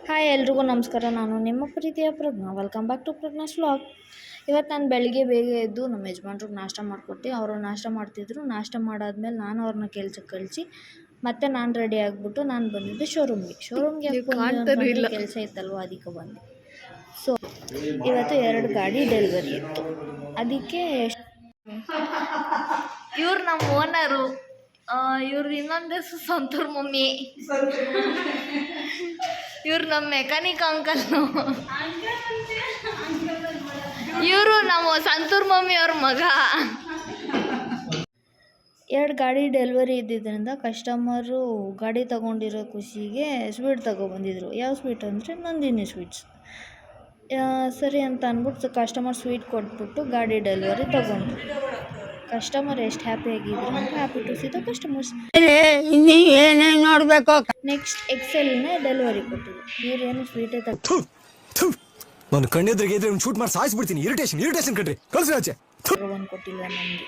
Hi ಎಲ್ರಿಗೂ ನಮಸ್ಕಾರ. ನಾನು ನಿಮ್ಮ ಪ್ರೀತಿಯ Pragnya. Welcome back to Pragnya's vlog. ಇವತ್ತು ನಾನು ಬೆಳಿಗ್ಗೆ ಬೇಗ ಎದ್ದು ನಮ್ಮ ಯಜಮಾನ್ರಿಗೆ ನಾಷ್ಟ ಮಾಡಿಕೊಟ್ಟು ಅವರು ನಾಷ್ಟ ಮಾಡ್ತಿದ್ರು. ನಾಷ್ಟ ಮಾಡಾದ್ಮೇಲೆ ನಾನು ಅವ್ರನ್ನ ಕೆಲ್ಸಕ್ಕೆ ಕಳಿಸಿ ಮತ್ತೆ ನಾನು ರೆಡಿ ಆಗಿಬಿಟ್ಟು ನಾನು ಬಂದಿದ್ದೆ ಶೋರೂಮ್ಗೆ ಕೆಲಸ ಇತ್ತಲ್ವ, ಅದಕ್ಕೆ ಬಂದೆ. ಸೊ ಇವತ್ತು 2 ಗಾಡಿ ಡೆಲಿವರಿ ಇತ್ತು. ಅದಕ್ಕೆ ಇವ್ರು ನಮ್ಮ ಓನರು, ಇವ್ರದ್ದು ಇನ್ನೊಂದು ಸಂತೂರ್ ಮಮ್ಮಿ, ಇವ್ರು ನಮ್ಮ ಮೆಕ್ಯಾನಿಕ್ ಅಂಕಲ್, ಇವರು ನಮ್ಮ ಸಂತೂರ್ ಮಮ್ಮಿ ಅವ್ರ ಮಗ. 2 ಗಾಡಿ ಡೆಲಿವರಿ ಇದ್ದಿದ್ದರಿಂದ ಕಸ್ಟಮರು ಗಾಡಿ ತೊಗೊಂಡಿರೋ ಖುಷಿಗೆ ಸ್ವೀಟ್ ತೊಗೊಬಂದಿದ್ರು. ಯಾವ ಸ್ವೀಟ್ ಅಂದರೆ ನಂದಿನಿ ಸ್ವೀಟ್ಸ್. ಸರಿ ಅಂತ ಅಂದ್ಬಿಟ್ಟು ಕಸ್ಟಮರ್ ಸ್ವೀಟ್ ಕೊಟ್ಬಿಟ್ಟು ಗಾಡಿ ಡೆಲಿವರಿ ತೊಗೊಂಡ್ರು. ಕಸ್ಟಮರ್ ಎಷ್ಟು ಹ್ಯಾಪಿಯಾಗಿದ್ರು ಅಂದರೆ happy to see the customers. ನೋಡ್ಬೇಕು. ನೆಕ್ಸ್ಟ್ ಎಕ್ಸೆಲ್ನೇ ಡೆಲಿವರಿ ಕೊಟ್ಟಿದ್ರು. ಇವ್ರೇನು ಸ್ವೀಟೇ ನಾನು ಕಣ್ಣೆದ್ರಿಗೆ ಶೂಟ್ ಮಾಡಿ ಸಾಯಿಸ್ಬಿಡ್ತೀನಿ. ಇರಿಟೇಷನ್ ಕಣ್ರಿ, ಕಳ್ಸಿ ಆಚೆ. ತಗೊಬಂದು ಕೊಟ್ಟಿಲ್ಲ ನಮಗೆ.